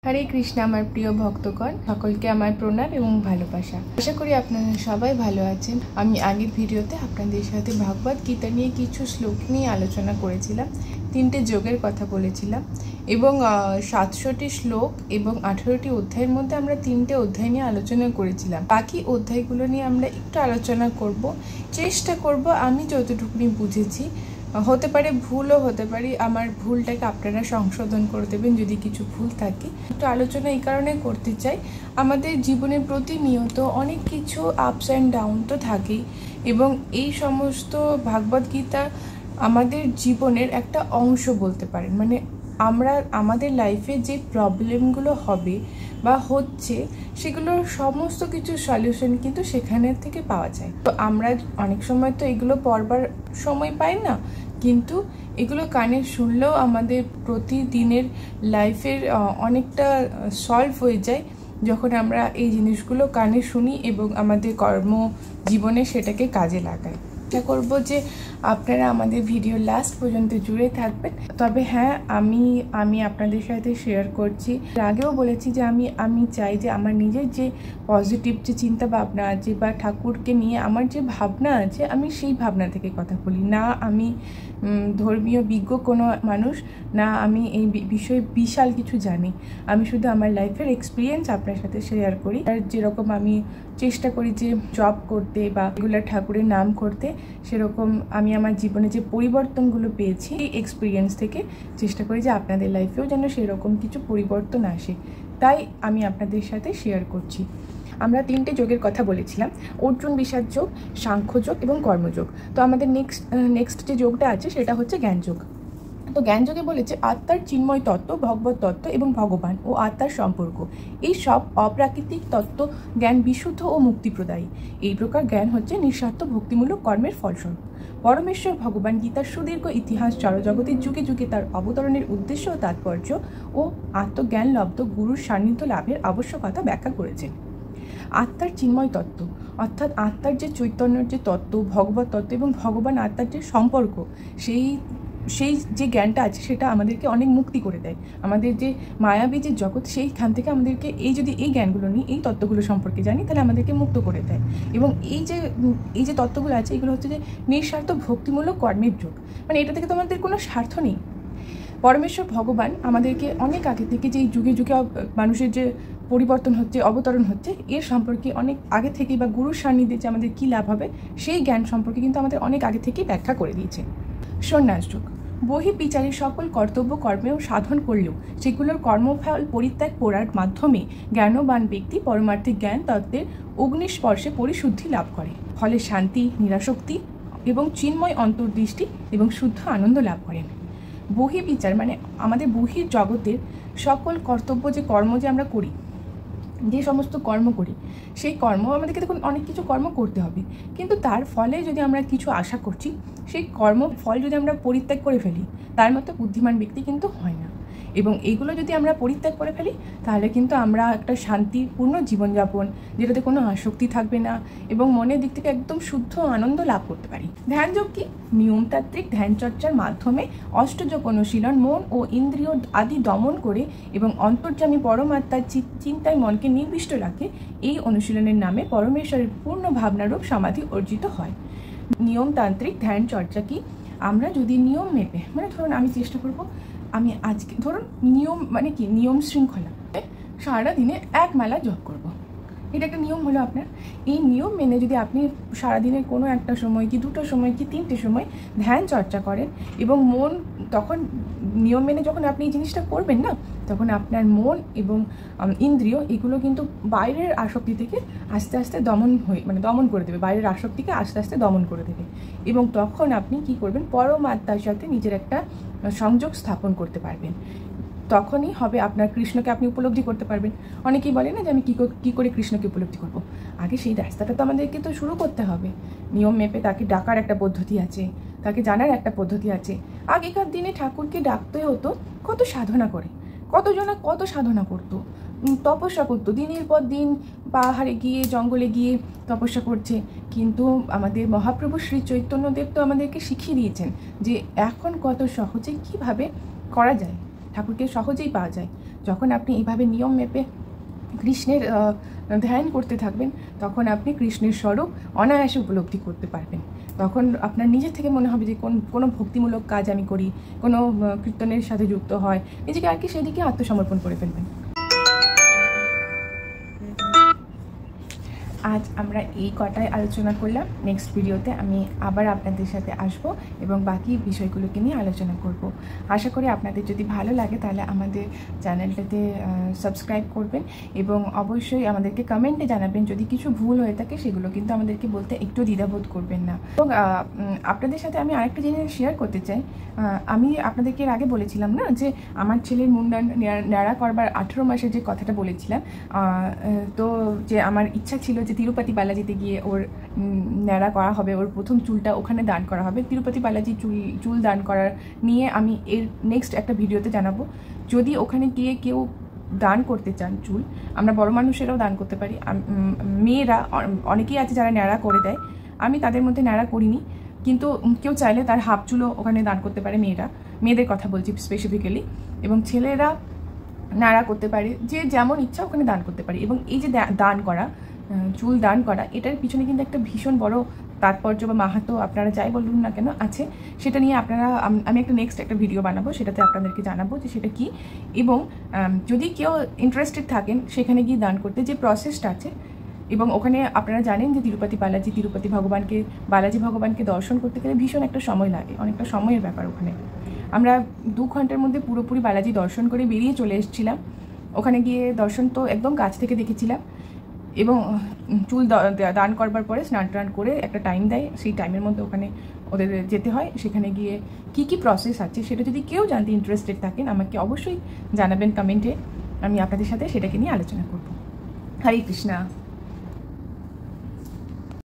হরে কৃষ্ণ আমার প্রিয় ভক্তগণ, সকলকে আমার প্রণাম এবং ভালোবাসা। আশা করি আপনারা সবাই ভালো আছেন। আমি আগের ভিডিওতে আপনাদের সাথে ভগবদ গীতা নিয়ে কিছু শ্লোক নিয়ে আলোচনা করেছিলাম, 3টে যোগের কথা বলেছিলাম এবং 700টি শ্লোক এবং 18টি অধ্যায়ের মধ্যে আমরা 3টে অধ্যায় নিয়ে আলোচনা করেছিলাম। বাকি অধ্যায়গুলো নিয়ে আমরা একটু আলোচনা করব, চেষ্টা করব আমি যতটুকুনি বুঝেছি। হতে পারে ভুলও হতে পারে, আমার ভুলটাকে আপনারা সংশোধন করে দেবেন যদি কিছু ভুল থাকে। একটু আলোচনা এই কারণে করতে চাই, আমাদের জীবনে প্রতিনিয়ত অনেক কিছু আপস অ্যান্ড ডাউন তো থাকেই এবং এই সমস্ত ভাগবত গীতা আমাদের জীবনের একটা অংশ বলতে পারেন। মানে আমরা আমাদের লাইফে যে প্রবলেমগুলো হবে বা হচ্ছে সেগুলোর সমস্ত কিছু সলিউশন কিন্তু সেখানের থেকে পাওয়া যায়। তো আমরা অনেক সময় তো এগুলো পড়বার সময় পাই না, কিন্তু এগুলো কানে শুনলেও আমাদের প্রতিদিনের লাইফের অনেকটা সলভ হয়ে যায় যখন আমরা এই জিনিসগুলো কানে শুনি এবং আমাদের কর্মজীবনে সেটাকে কাজে লাগাই। চেষ্টা করবো যে আপনারা আমাদের ভিডিও লাস্ট পর্যন্ত জুড়ে থাকবেন। তবে হ্যাঁ, আমি আপনাদের সাথে শেয়ার করছি, আগেও বলেছি যে আমি চাই যে আমার নিজের যে পজিটিভ যে চিন্তা ভাবনা আছে বা ঠাকুরকে নিয়ে আমার যে ভাবনা আছে, আমি সেই ভাবনা থেকে কথা বলি না। আমি ধর্মীয় বিজ্ঞ কোনো মানুষ না, আমি এই বিষয়ে বিশাল কিছু জানি। আমি শুধু আমার লাইফের এক্সপিরিয়েন্স আপনার সাথে শেয়ার করি। আর যেরকম আমি চেষ্টা করি যে জব করতে বা রেগুলার ঠাকুরের নাম করতে, সেরকম আমি আমার জীবনে যে পরিবর্তনগুলো পেয়েছি এই এক্সপিরিয়েন্স থেকে চেষ্টা করি যে আপনাদের লাইফেও যেন সেরকম কিছু পরিবর্তন আসে, তাই আমি আপনাদের সাথে শেয়ার করছি। আমরা 3টে যোগের কথা বলেছিলাম, অর্জুন বিষাদ যোগ, সাংখ্য যোগ এবং কর্মযোগ। তো আমাদের নেক্সট যে যোগটা আছে সেটা হচ্ছে জ্ঞানযোগ। তো জ্ঞানযোগে বলেছে আত্মার চিন্ময় তত্ত্ব, ভগবত তত্ত্ব এবং ভগবান ও আত্মার সম্পর্ক, এই সব অপ্রাকৃতিক তত্ত্ব জ্ঞান বিশুদ্ধ ও মুক্তিপ্রদায়ী। এই প্রকার জ্ঞান হচ্ছে নিঃস্বার্থ ভক্তিমূলক কর্মের ফলস্বরূপ। পরমেশ্বর ভগবান গীতার সুদীর্ঘ ইতিহাস, জড়জগতের যুগে যুগে তার অবতরণের উদ্দেশ্য ও তাৎপর্য ও আত্মজ্ঞান লব্ধ গুরুর সান্নিধ্য লাভের আবশ্যকতা ব্যাখ্যা করেছেন। আত্মার চিন্ময় তত্ত্ব অর্থাৎ আত্মার যে চৈতন্যের যে তত্ত্ব, ভগবত তত্ত্ব এবং ভগবান আত্মার যে সম্পর্ক, সেই যে জ্ঞানটা আছে সেটা আমাদেরকে অনেক মুক্তি করে দেয়। আমাদের যে মায়াবী যে জগৎ, সেইখান থেকে আমাদেরকে যদি এই জ্ঞানগুলো নিই, এই তত্ত্বগুলো সম্পর্কে জানি, তাহলে আমাদেরকে মুক্ত করে দেয়। এবং এই যে তত্ত্বগুলো আছে, এগুলো হচ্ছে যে নিঃস্বার্থ ভক্তিমূলক কর্মের যোগ। মানে এটা থেকে তো আমাদের কোনো স্বার্থ নেই। পরমেশ্বর ভগবান আমাদেরকে অনেক আগে থেকে যে যুগে যুগে মানুষের যে পরিবর্তন হচ্ছে, অবতরণ হচ্ছে, এর সম্পর্কে অনেক আগে থেকেই বা গুরুর সান্নিধ্যে যে আমাদের কী লাভ হবে সেই জ্ঞান সম্পর্কে কিন্তু আমাদের অনেক আগে থেকেই ব্যাখ্যা করে দিয়েছে। সন্ন্যাস যোগ বহির্বিচারে সকল কর্তব্য কর্মেও সাধন করলেও সেগুলোর কর্মফল পরিত্যাগ করার মাধ্যমে জ্ঞানবান ব্যক্তি পারমার্থিক জ্ঞান তত্ত্বের অগ্নিস্পর্শে পরিশুদ্ধি লাভ করে, ফলে শান্তি, নিরাসক্তি এবং চিন্ময় অন্তর্দৃষ্টি এবং শুদ্ধ আনন্দ লাভ করেন। বহির্বিচার মানে আমাদের বহির জগতের সকল কর্তব্য যে কর্ম যে আমরা করি, যে সমস্ত কর্ম করি, সেই কর্ম আমাদেরকে দেখুন অনেক কিছু কর্ম করতে হবে, কিন্তু তার ফলে যদি আমরা কিছু আশা করছি, সেই কর্ম ফল যদি আমরা পরিত্যাগ করে ফেলি, তার মতো বুদ্ধিমান ব্যক্তি কিন্তু হয় না। এবং এইগুলো যদি আমরা পরিত্যাগ করে ফেলি, তাহলে কিন্তু আমরা একটা শান্তিপূর্ণ জীবনযাপন, যেটাতে কোনো আসক্তি থাকবে না এবং মনের দিক থেকে একদম শুদ্ধ আনন্দ লাভ করতে পারি। ধ্যানযোগ কি? নিয়মতান্ত্রিক ধ্যান চর্চার মাধ্যমে অষ্টযোগ অনুশীলন, মন ও ইন্দ্রিয় আদি দমন করে এবং অন্তর্যামী পরমাত্মার চিন্তায় মনকে নির্দিষ্ট রাখে। এই অনুশীলনের নামে পরমেশ্বরের পূর্ণ ভাবনারূপ সমাধি অর্জিত হয়। নিয়মতান্ত্রিক ধ্যান চর্চা কি? আমরা যদি নিয়ম মেপে, মানে ধরুন আমি চেষ্টা করব, আমি আজকে ধরুন নিয়ম মানে কি, নিয়ম শৃঙ্খলা সারাদিনে 1 মেলা জপ করব, এটা একটা নিয়ম হলো আপনার। এই নিয়ম মেনে যদি আপনি সারাদিনের কোনো একটা সময় কি 2টো সময় কি 3টে সময় ধ্যান চর্চা করেন এবং মন, তখন নিয়ম মেনে যখন আপনি এই জিনিসটা করবেন না, তখন আপনার মন এবং ইন্দ্রিয় এগুলো কিন্তু বাইরের আসক্তি থেকে আস্তে আস্তে দমন করে দেবে, বাইরের আসক্তিকে আস্তে আস্তে দমন করে দেবে। এবং তখন আপনি কি করবেন, পরমাত্মার সাথে নিজের একটা সংযোগ স্থাপন করতে পারবেন। তখনই হবে আপনার কৃষ্ণকে আপনি উপলব্ধি করতে পারবেন। অনেকেই বলে না যে আমি কী করে কৃষ্ণকে উপলব্ধি করব। আগে সেই রাস্তাটা তো আমাদেরকে তো শুরু করতে হবে। নিয়ম মেপে তাকে ডাকার একটা পদ্ধতি আছে, তাকে জানার একটা পদ্ধতি আছে। আগেকার দিনে ঠাকুরকে ডাকতে হতো কত সাধনা করে, কতজনা কত সাধনা করতো, তপস্যা করতো, দিনের পর দিন পাহাড়ে গিয়ে জঙ্গলে গিয়ে তপস্যা করছে। কিন্তু আমাদের মহাপ্রভু শ্রী চৈতন্যদেব তো আমাদেরকে শিখিয়ে দিয়েছেন যে এখন কত সহজে কিভাবে করা যায়, ঠাকুরকে সহজেই পাওয়া যায়। যখন আপনি এইভাবে নিয়ম মেপে কৃষ্ণের ধ্যান করতে থাকবেন, তখন আপনি কৃষ্ণের স্বরূপ অনায়াসে উপলব্ধি করতে পারবেন। তখন আপনার নিজের থেকে মনে হবে যে কোনো ভক্তিমূলক কাজ আমি করি, কোনো কীর্তনের সাথে যুক্ত হয়, নিজেকে আর কি সেদিকে আত্মসমর্পণ করে ফেলবেন। আজ আমরা এই কটায় আলোচনা করলাম। নেক্সট ভিডিওতে আমি আবার আপনাদের সাথে আসব এবং বাকি বিষয়গুলোকে নিয়ে আলোচনা করব। আশা করি আপনাদের যদি ভালো লাগে তাহলে আমাদের চ্যানেলটাতে সাবস্ক্রাইব করবেন এবং অবশ্যই আমাদেরকে কমেন্টে জানাবেন যদি কিছু ভুল হয়ে থাকে, সেগুলো কিন্তু আমাদেরকে বলতে একটু দ্বিধাবোধ করবেন না। এবং আপনাদের সাথে আমি আরেকটা জিনিস শেয়ার করতে চাই। আমি আপনাদেরকে এর আগে বলেছিলাম না যে আমার ছেলের মুন্ডন ন্যাড়া করবার 18 মাসের যে কথাটা বলেছিলাম, তো যে আমার ইচ্ছা ছিল যে তিরুপতি বালাজিতে গিয়ে ওর ন্যাড়া করা হবে, ওর প্রথম চুলটা ওখানে দান করা হবে। তিরুপতি বালাজি চুল দান করার নিয়ে আমি এর নেক্সট একটা ভিডিওতে জানাবো। যদি ওখানে গিয়ে কেউ দান করতে চান চুল, আমরা বড় মানুষেরাও দান করতে পারি। মেয়েরা অনেকেই আছে যারা ন্যাড়া করে দেয়, আমি তাদের মধ্যে ন্যাড়া করিনি, কিন্তু কেউ চাইলে তার হাফ চুলও ওখানে দান করতে পারে। মেয়েদের কথা বলছি স্পেসিফিক্যালি। এবং ছেলেরা নাড়া করতে পারে, যে যেমন ইচ্ছা ওখানে দান করতে পারে। এবং এই যে দান করা, চুল দান করা, এটার পিছনে কিন্তু একটা ভীষণ বড় তাৎপর্য বা মাহাত্ম্য আপনারা যাই বলুন না কেন আছে। সেটা নিয়ে আমি একটা নেক্সট একটা ভিডিও বানাবো, সেটাতে আপনাদেরকে জানাবো যে সেটা কি। এবং যদি কেউ ইন্টারেস্টেড থাকেন সেখানে গিয়ে দান করতে, যে প্রসেসটা আছে, এবং ওখানে আপনারা জানেন যে তিরুপতি বালাজি ভগবানকে দর্শন করতে গেলে ভীষণ একটা সময় লাগে, অনেকটা সময়ের ব্যাপার। ওখানে আমরা 2 ঘন্টার মধ্যে পুরোপুরি বালাজি দর্শন করে বেরিয়ে চলে এসেছিলাম। ওখানে গিয়ে দর্শন তো একদম কাছ থেকে দেখেছিলাম। এবং চুল দান করবার পরে স্নান টান করে একটা টাইম দেয়, সেই টাইমের মধ্যে ওখানে ওদের যেতে হয়। সেখানে গিয়ে কি প্রসেস আছে সেটা যদি কেউ জানতে ইন্টারেস্টেড থাকেন আমাকে অবশ্যই জানাবেন কমেন্টে, আমি আপনাদের সাথে সেটাকে নিয়ে আলোচনা করব। হরে কৃষ্ণা।